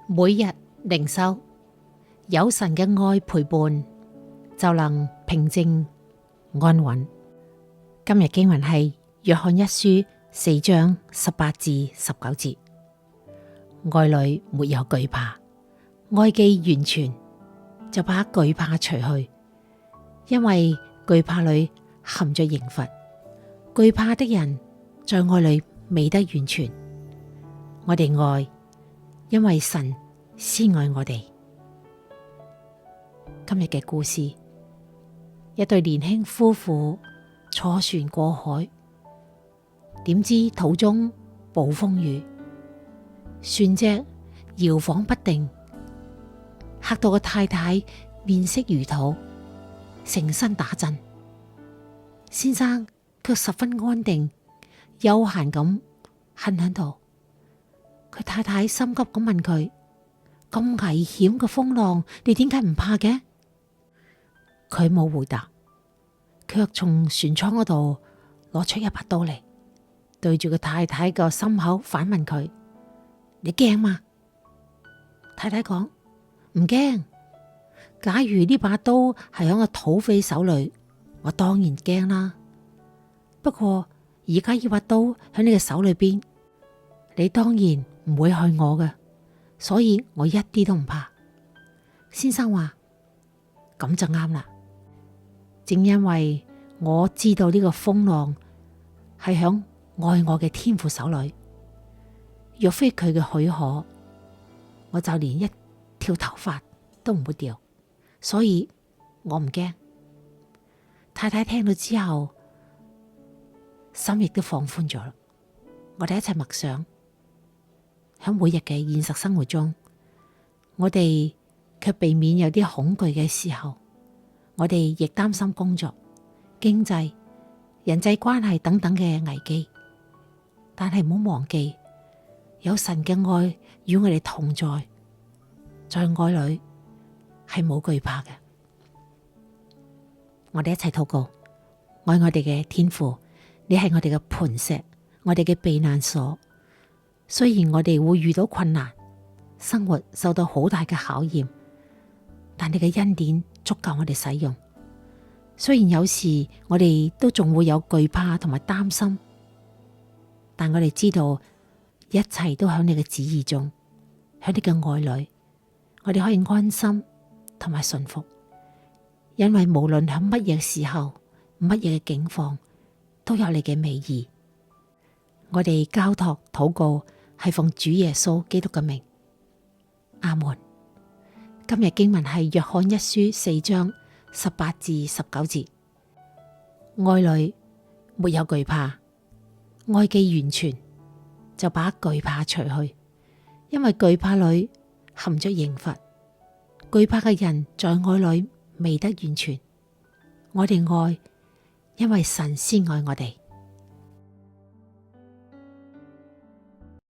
每日靈修，有神嘅愛陪伴，就能平靜安穩。今日經文係約翰一書4章18至19節。愛裏沒有懼怕，愛既完全，就把懼怕除去，因為懼怕裏含着刑罰。懼怕的人在愛裏未得完全。我哋愛，因為神先愛我哋。今日嘅故事，一對年輕夫婦坐船過海，點知途中暴風雨，船隻搖晃不定，嚇到個太太面色如土，成身打震。先生卻十分安定，悠閒咁瞓喺度。佢太太心急咁問佢：咁危險嘅風浪，你點解唔怕嘅？佢冇回答，卻從船艙嗰度攞出一把刀嚟，對住個太太個心口反問佢：你驚嗎？太太講：唔驚。假如呢把刀係喺個土匪手裏，我當然驚啦。不過而家呢把刀喺你嘅手裏邊，你當然唔會害我嘅，所以我一啲都唔怕。先生話：咁就啱啦。正因為我知道呢個風浪係響愛我嘅天父手裏，若非佢嘅許可，我就連一條頭髮都唔會掉，所以我唔驚。太太聽到之後，心亦都放寬咗啦。我哋一齊默想，喺每日嘅現實生活中，我哋卻避免有啲恐懼嘅時候，我哋亦擔心工作、經濟、人際關係等等嘅危機。但係唔好忘記，有神嘅愛與我哋同在，在愛裏係冇懼怕嘅。我哋一齊禱告，愛我哋嘅天父，你係我哋嘅磐石，我哋嘅避難所。雖然我哋會遇到困難，生活受到好大嘅考驗，但你嘅恩典足夠我哋使用。雖然有時我哋都仲會有懼怕同埋擔心，但我哋知道一切都喺你嘅旨意中，喺你嘅愛裏，我哋可以安心同埋順服。因為無論喺乜嘢時候、乜嘢嘅境況，都有你嘅美意。我哋交託禱告係奉主耶穌基督嘅名，阿門。今日經文係約翰一書4章18至19節。愛裏沒有懼怕，愛既完全，就把懼怕除去，因為懼怕裏含着刑罰。懼怕嘅人在愛裏未得完全。我哋愛，因為神先愛我哋。